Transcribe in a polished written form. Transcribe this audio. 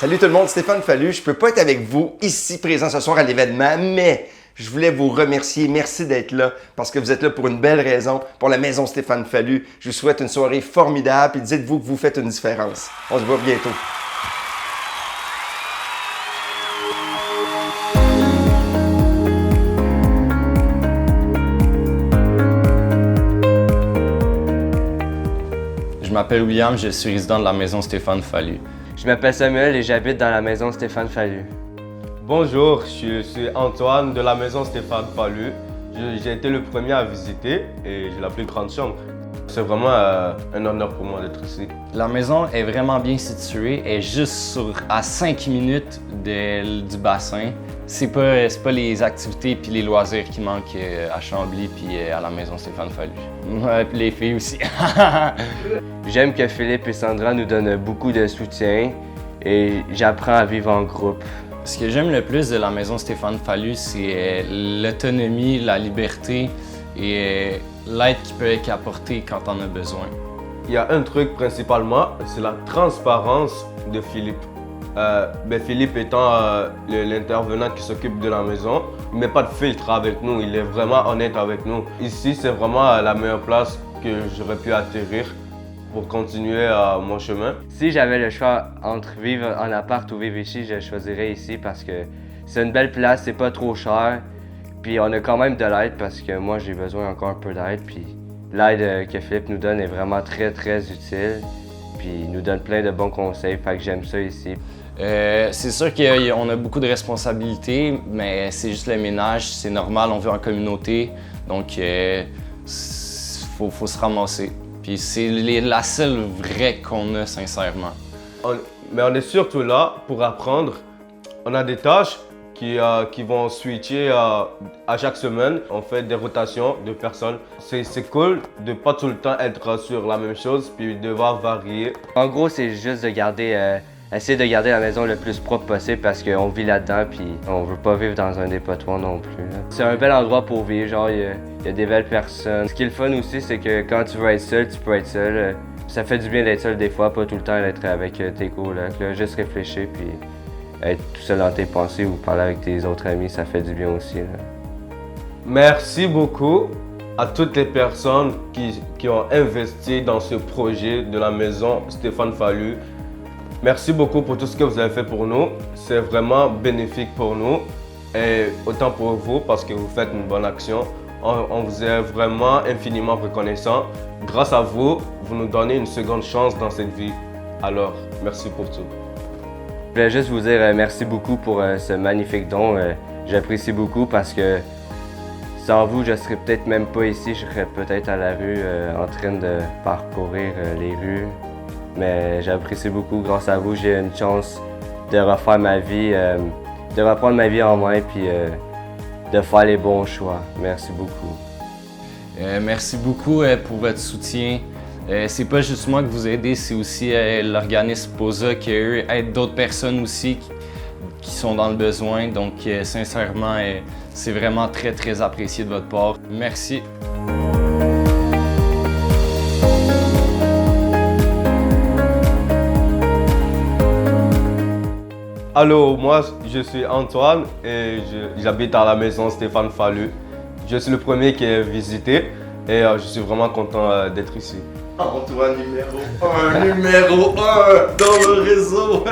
Salut tout le monde, Stéphane Fallu. Je peux pas être avec vous ici présent ce soir à l'événement, mais je voulais vous remercier. Merci d'être là parce que vous êtes là pour une belle raison, pour la maison Stéphane Fallu. Je vous souhaite une soirée formidable et dites-vous que vous faites une différence. On se voit bientôt. Je m'appelle William, je suis résident de la maison Stéphane Fallu. Je m'appelle Samuel et j'habite dans la maison Stéphane Fallu. Bonjour, je suis Antoine de la maison Stéphane Fallu. J'ai été le premier à visiter et j'ai la plus grande chambre. C'est vraiment un honneur pour moi d'être ici. La maison est vraiment bien située, elle est juste à 5 minutes du bassin. C'est pas les activités puis les loisirs qui manquent à Chambly puis à la maison Stéphane Fallu. Ouais, puis les filles aussi. J'aime que Philippe et Sandra nous donnent beaucoup de soutien et j'apprends à vivre en groupe. Ce que j'aime le plus de la maison Stéphane Fallu, c'est l'autonomie, la liberté et l'aide qui peut être apportée quand on a besoin. Il y a un truc principalement, c'est la transparence de Philippe. Philippe étant l'intervenant qui s'occupe de la maison, il ne met pas de filtre avec nous, il est vraiment honnête avec nous. Ici, c'est vraiment la meilleure place que j'aurais pu atterrir pour continuer mon chemin. Si j'avais le choix entre vivre en appart ou vivre ici, je choisirais ici parce que c'est une belle place, c'est pas trop cher. Puis on a quand même de l'aide parce que moi j'ai besoin encore un peu d'aide. Puis l'aide que Philippe nous donne est vraiment très utile. Puis il nous donne plein de bons conseils, fait que j'aime ça ici. C'est sûr qu'on a beaucoup de responsabilités, mais c'est juste le ménage, c'est normal, on vit en communauté, donc faut se ramasser. Puis c'est la seule vraie qu'on a, sincèrement. Mais on est surtout là pour apprendre. On a des tâches qui vont switcher à chaque semaine. On fait des rotations de personnes. C'est cool de pas tout le temps être sur la même chose, puis devoir varier. En gros, c'est juste de essayer de garder la maison le plus propre possible parce qu'on vit là-dedans, puis on veut pas vivre dans un dépotoir non plus. C'est un bel endroit pour vivre, genre il y a des belles personnes. Ce qui est le fun aussi, c'est que quand tu veux être seul, tu peux être seul. Ça fait du bien d'être seul des fois, pas tout le temps d'être avec tes colocs, juste réfléchir, puis être tout seul dans tes pensées ou parler avec tes autres amis, ça fait du bien aussi. Là. Merci beaucoup à toutes les personnes qui ont investi dans ce projet de la maison Stéphane Fallu. Merci beaucoup pour tout ce que vous avez fait pour nous. C'est vraiment bénéfique pour nous et autant pour vous parce que vous faites une bonne action. On vous est vraiment infiniment reconnaissant. Grâce à vous, vous nous donnez une seconde chance dans cette vie. Alors, merci pour tout. Je voulais juste vous dire merci beaucoup pour ce magnifique don. J'apprécie beaucoup parce que sans vous, je serais peut-être même pas ici. Je serais peut-être à la rue en train de parcourir les rues. Mais j'apprécie beaucoup. Grâce à vous, j'ai une chance de refaire ma vie, de reprendre ma vie en main puis de faire les bons choix. Merci beaucoup. Merci beaucoup pour votre soutien. C'est pas juste moi que vous aidez, c'est aussi l'organisme POSA qui aide d'autres personnes aussi qui sont dans le besoin. Donc sincèrement, c'est vraiment très apprécié de votre part. Merci. Allô, moi je suis Antoine et j'habite à la maison Stéphane Fallu. Je suis le premier qui est visité et je suis vraiment content d'être ici. Antoine numéro 1 dans le réseau.